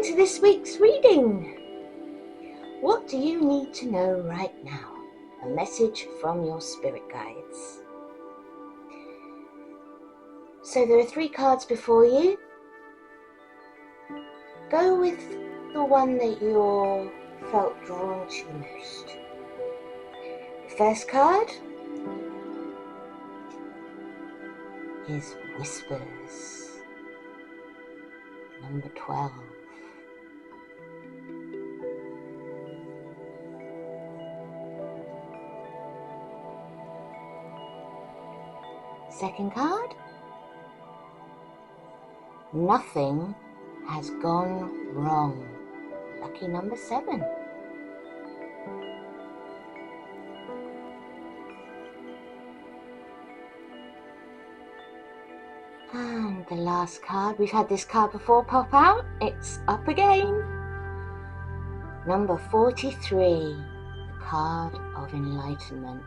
to this week's reading. What do you need to know right now? A message from your spirit guides. So there are 3 cards before you. Go with the one that you felt drawn to most. The first card is Whispers, number 12. Second card, Nothing has gone wrong, lucky number 7. And the last card, we've had this card before pop out, it's up again. Number 43, the card of enlightenment.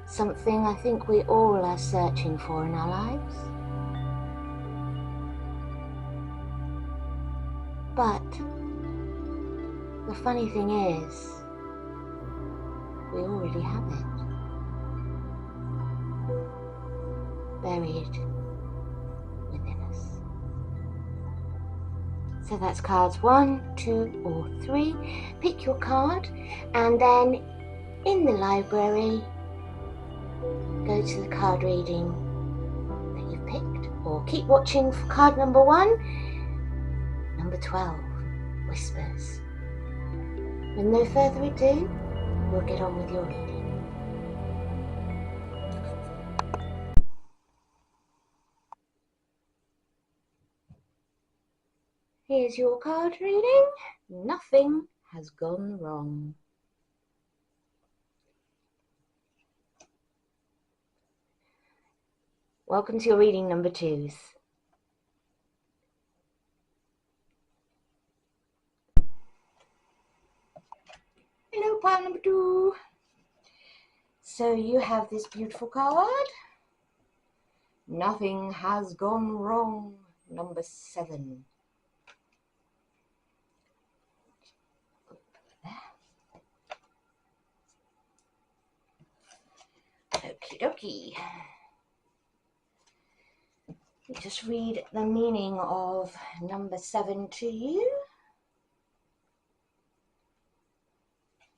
Something I think we all are searching for in our lives. But the funny thing is, we already have it. Buried within us. So that's cards 1, 2, or 3. Pick your card and then in the library, go to the card reading that you've picked, or keep watching for card number 1, number 12, Whispers. With no further ado, we'll get on with your reading. Here's your card reading. Nothing has gone wrong. Welcome to your reading number 2s. Hello, pile number 2. So you have this beautiful card. Nothing has gone wrong, number 7. Okie dokie. Just read the meaning of number 7 to you.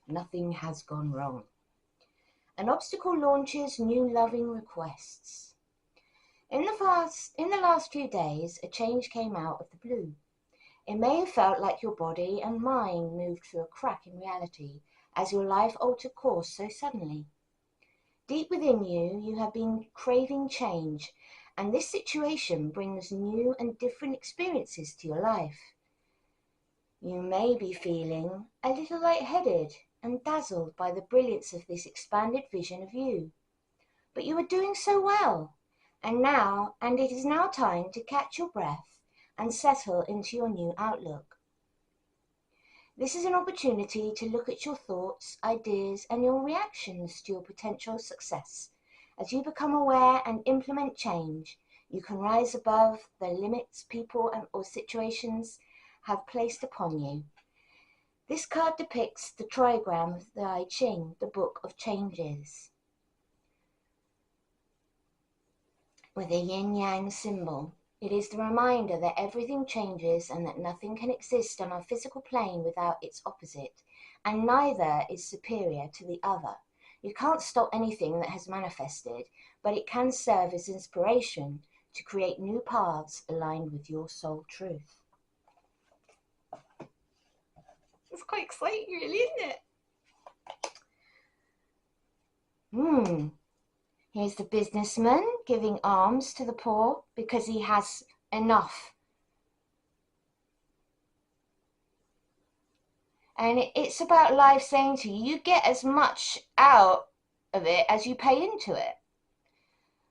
Nothing has gone wrong. An obstacle launches new loving requests. In the last few days, a change came out of the blue. It may have felt like your body and mind moved through a crack in reality as your life altered course so suddenly. Deep within you, you have been craving change, and this situation brings new and different experiences to your life. You may be feeling a little lightheaded and dazzled by the brilliance of this expanded vision of you. But you are doing so well, and it is now time to catch your breath and settle into your new outlook. This is an opportunity to look at your thoughts, ideas, and your reactions to your potential success. As you become aware and implement change, you can rise above the limits people or situations have placed upon you. This card depicts the trigram of the I Ching, the Book of Changes, with a yin-yang symbol. It is the reminder that everything changes and that nothing can exist on our physical plane without its opposite, and neither is superior to the other. You can't stop anything that has manifested, but it can serve as inspiration to create new paths aligned with your soul truth. It's quite exciting, really, isn't it? Here's the businessman giving alms to the poor because he has enough. And it's about life saying to you, you get as much out of it as you pay into it.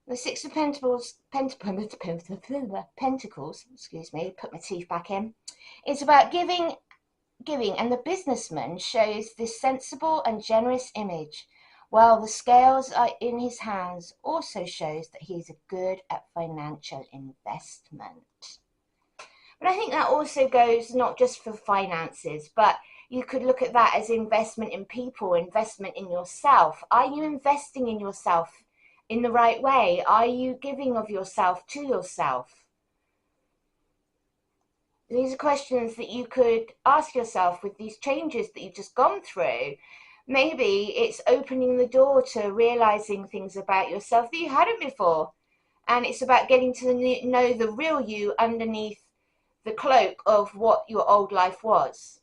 The 6 of Pentacles, excuse me, put my teeth back in. It's about giving, and the businessman shows this sensible and generous image, while the scales are in his hands also shows that he's good at financial investment. And I think that also goes not just for finances, but you could look at that as investment in people, investment in yourself. Are you investing in yourself in the right way? Are you giving of yourself to yourself? These are questions that you could ask yourself with these changes that you've just gone through. Maybe it's opening the door to realizing things about yourself that you hadn't before. And it's about getting to know the real you underneath the cloak of what your old life was.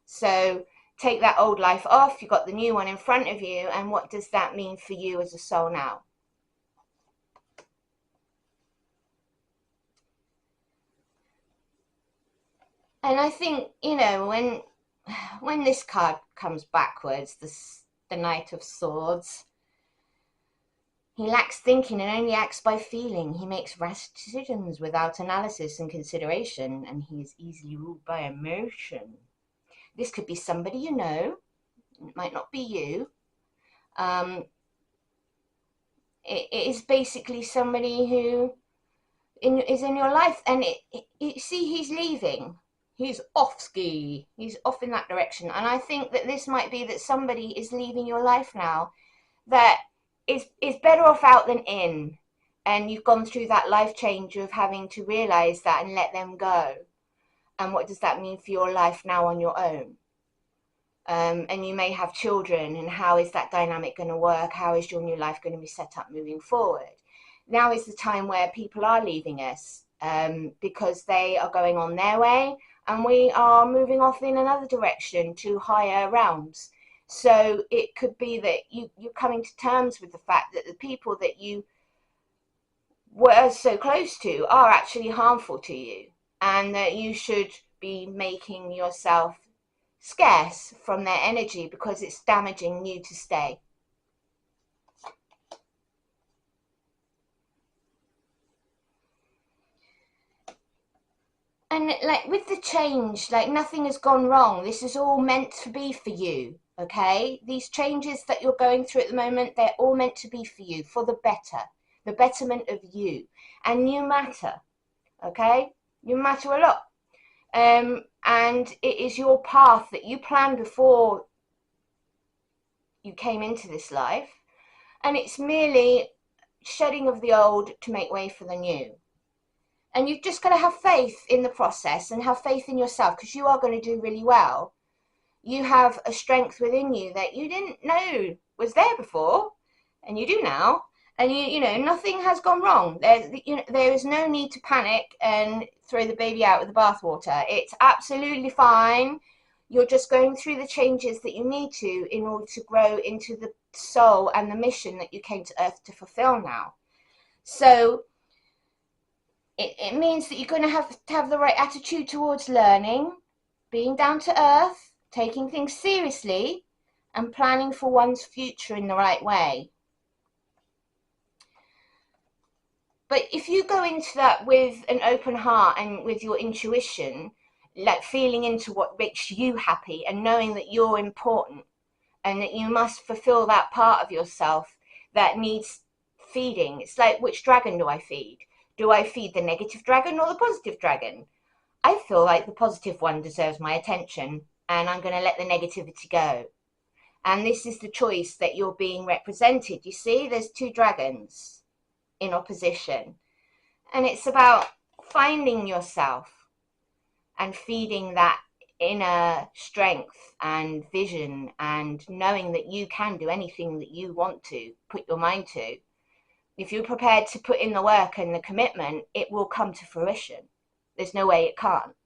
So take that old life off, you've got the new one in front of you, and what does that mean for you as a soul now? And I think, when this card comes backwards, the Knight of Swords, he lacks thinking and only acts by feeling. He makes rash decisions without analysis and consideration, and he is easily ruled by emotion. This could be somebody you know. It might not be you. It is basically somebody who is in your life, and you see he's leaving. He's off ski. He's off in that direction. And I think that this might be that somebody is leaving your life now that is better off out than in. And you've gone through that life change of having to realize that and let them go. And what does that mean for your life now on your own? And you may have children, and how is that dynamic going to work? How is your new life going to be set up moving forward? Now is the time where people are leaving us because they are going on their way, and we are moving off in another direction to higher realms. So it could be that you're coming to terms with the fact that the people that you were so close to are actually harmful to you, and that you should be making yourself scarce from their energy because it's damaging you to stay. And like with the change, like nothing has gone wrong. This is all meant to be for you, okay? These changes that you're going through at the moment, they're all meant to be for you, for the better, the betterment of you. And you matter, okay? You matter a lot. And it is your path that you planned before you came into this life. And it's merely shedding of the old to make way for the new. And you've just got to have faith in the process and have faith in yourself, because you are going to do really well. You have a strength within you that you didn't know was there before, and you do now. And nothing has gone wrong. There is no need to panic and throw the baby out with the bathwater. It's absolutely fine. You're just going through the changes that you need to in order to grow into the soul and the mission that you came to Earth to fulfill now. So it means that you're going to have the right attitude towards learning, being down to earth, taking things seriously, and planning for one's future in the right way. But if you go into that with an open heart and with your intuition, like feeling into what makes you happy and knowing that you're important and that you must fulfill that part of yourself that needs feeding. It's like, which dragon do I feed? Do I feed the negative dragon or the positive dragon? I feel like the positive one deserves my attention, and I'm going to let the negativity go. And this is the choice that you're being represented. You see, there's two dragons in opposition. And it's about finding yourself and feeding that inner strength and vision and knowing that you can do anything that you want to put your mind to. If you're prepared to put in the work and the commitment, it will come to fruition. There's no way it can't.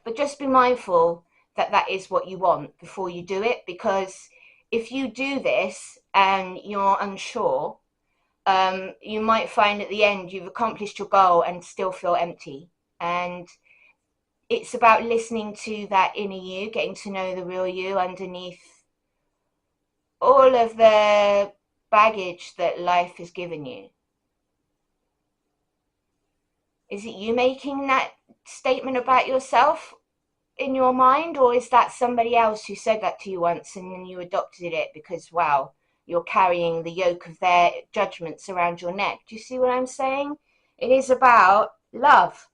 But just be mindful that that is what you want before you do it, because if you do this and you're unsure, you might find at the end you've accomplished your goal and still feel empty. And it's about listening to that inner you, getting to know the real you underneath all of the baggage that life has given you. Is it you making that statement about yourself in your mind, or is that somebody else who said that to you once and then you adopted it because, wow, you're carrying the yoke of their judgments around your neck. Do you see what I'm saying? It is about love.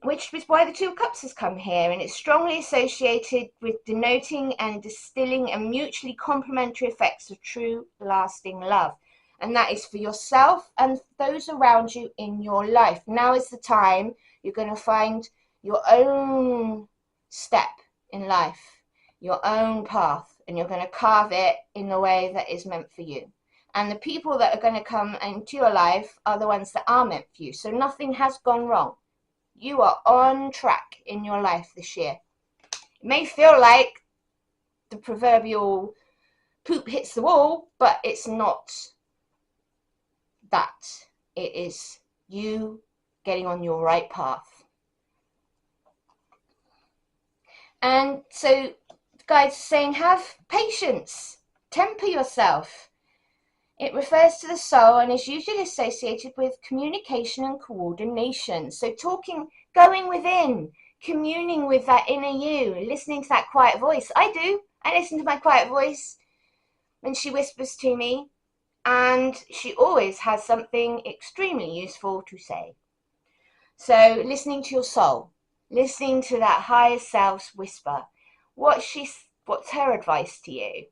Which is why the Two of Cups has come here, and it's strongly associated with denoting and distilling and mutually complementary effects of true lasting love, and that is for yourself and those around you in your life. Now is the time you're going to find your own step in life, your own path, and you're going to carve it in the way that is meant for you. And the people that are going to come into your life are the ones that are meant for you. So nothing has gone wrong. You are on track in your life this year. It may feel like the proverbial poop hits the wall, but it's not that. It is you getting on your right path. And so the guides are saying, have patience, temper yourself. It refers to the soul and is usually associated with communication and coordination. So talking, going within, communing with that inner you, listening to that quiet voice. I do. I listen to my quiet voice when she whispers to me, and she always has something extremely useful to say. So listening to your soul, listening to that higher self's whisper. What's her advice to you?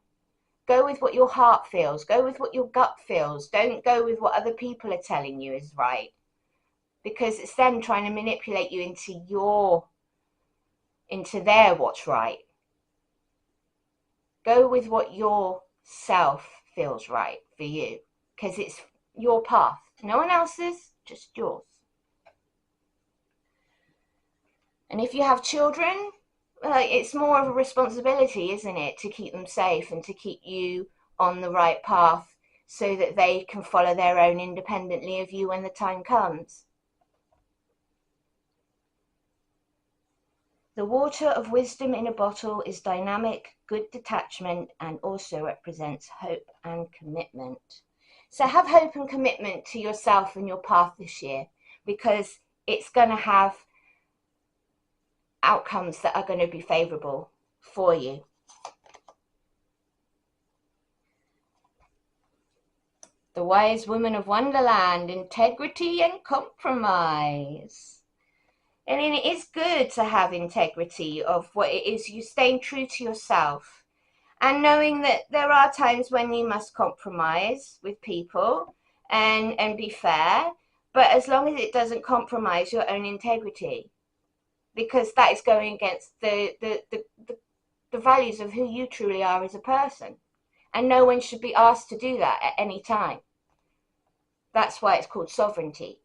Go with what your heart feels. Go with what your gut feels. Don't go with what other people are telling you is right, because it's them trying to manipulate you into their what's right. Go with what your self feels right for you, because it's your path. No one else's, just yours. And if you have children, it's more of a responsibility, isn't it, to keep them safe and to keep you on the right path so that they can follow their own independently of you when the time comes. The water of wisdom in a bottle is dynamic, good detachment, and also represents hope and commitment. So have hope and commitment to yourself and your path this year, because it's going to have outcomes that are going to be favorable for you. The wise woman of Wonderland, integrity and compromise. And it is good to have integrity of what it is you staying true to yourself, and knowing that there are times when you must compromise with people and be fair, but as long as it doesn't compromise your own integrity, because that is going against the values of who you truly are as a person. And no one should be asked to do that at any time. That's why it's called sovereignty.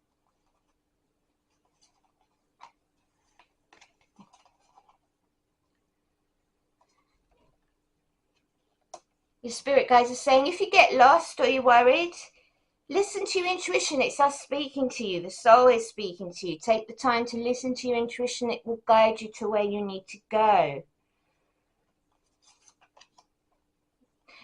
Your spirit guides are saying, if you get lost or you're worried, listen to your intuition. It's us speaking to you. The soul is speaking to you. Take the time to listen to your intuition. It will guide you to where you need to go.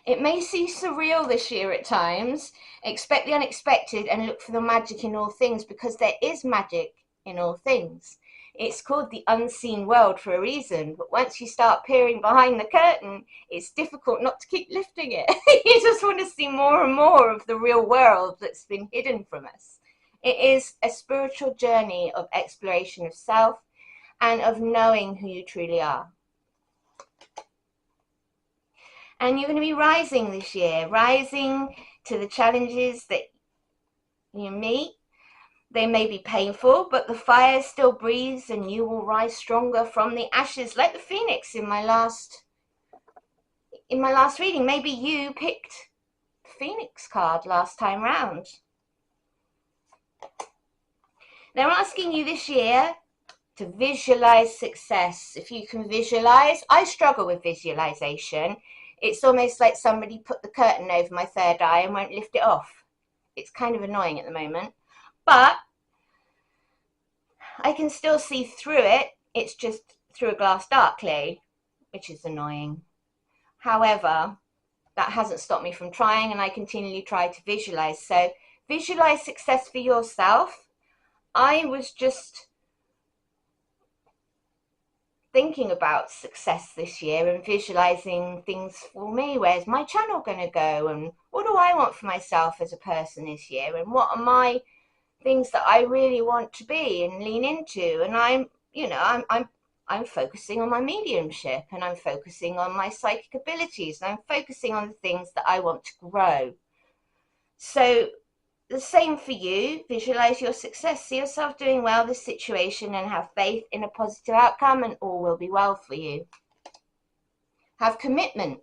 It may seem surreal this year at times. Expect the unexpected and look for the magic in all things, because there is magic in all things. It's called the unseen world for a reason, but once you start peering behind the curtain, it's difficult not to keep lifting it. You just want to see more and more of the real world that's been hidden from us. It is a spiritual journey of exploration of self and of knowing who you truly are. And you're going to be rising this year, rising to the challenges that you meet. They may be painful, but the fire still breathes and you will rise stronger from the ashes, like the phoenix in my last reading. Maybe you picked the phoenix card last time round. They're asking you this year to visualize success. If you can visualize, I struggle with visualization. It's almost like somebody put the curtain over my third eye and won't lift it off. It's kind of annoying at the moment, but I can still see through it. It's just through a glass darkly, which is annoying. However, that hasn't stopped me from trying, and I continually try to visualize. So visualize success for yourself. I was just thinking about success this year and visualizing things for me. Where's my channel going to go? And what do I want for myself as a person this year? And what are my things that I really want to be and lean into? And I'm focusing on my mediumship, and I'm focusing on my psychic abilities, and I'm focusing on the things that I want to grow. So the same for you. Visualize your success. See yourself doing well this situation and have faith in a positive outcome, and all will be well for you. Have commitment.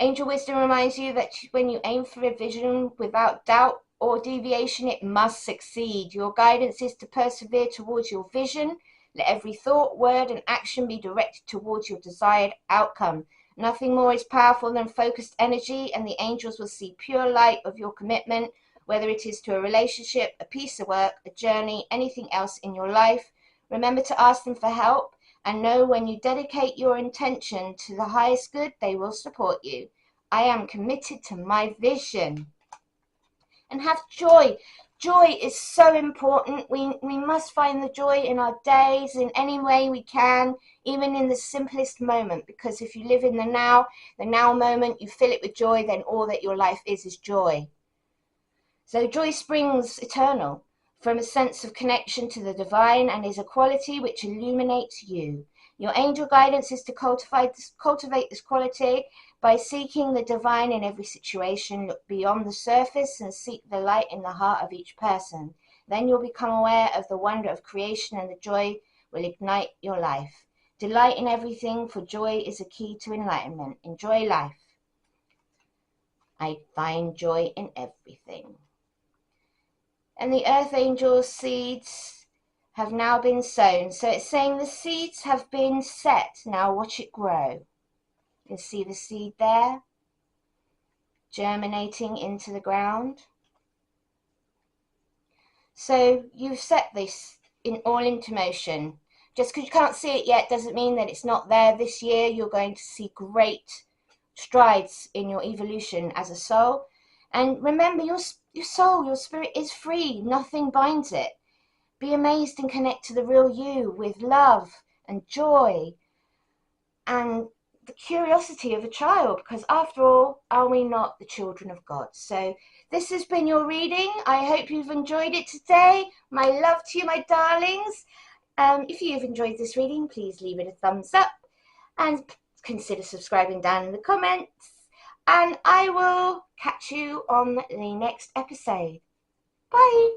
Angel wisdom reminds you that when you aim for a vision without doubt or deviation, it must succeed. Your guidance is to persevere towards your vision. Let every thought, word, and action be directed towards your desired outcome. Nothing more is powerful than focused energy, and the angels will see pure light of your commitment, whether it is to a relationship, a piece of work, a journey, anything else in your life. Remember to ask them for help, and know when you dedicate your intention to the highest good, they will support you. I am committed to my vision. And have joy. Joy is so important. We must find the joy in our days in any way we can, even in the simplest moment, because if you live in the now moment, you fill it with joy, then all that your life is joy. So joy springs eternal from a sense of connection to the divine and is a quality which illuminates you. Your angel guidance is to cultivate this quality by seeking the divine in every situation. Look beyond the surface and seek the light in the heart of each person. Then you'll become aware of the wonder of creation, and the joy will ignite your life. Delight in everything, for joy is a key to enlightenment. Enjoy life. I find joy in everything. And the earth angel's seeds have now been sown. So it's saying the seeds have been set. Now watch it grow. You can see the seed there, germinating into the ground. So you've set this all into motion. Just because you can't see it yet doesn't mean that it's not there. This year you're going to see great strides in your evolution as a soul. And remember, your soul, your spirit is free. Nothing binds it. Be amazed and connect to the real you with love and joy and the curiosity of a child, because after all, are we not the children of God? So this has been your reading. I hope you've enjoyed it today. My love to you, my darlings. If you've enjoyed this reading, please leave it a thumbs up and consider subscribing down in the comments. And I will catch you on the next episode. Bye.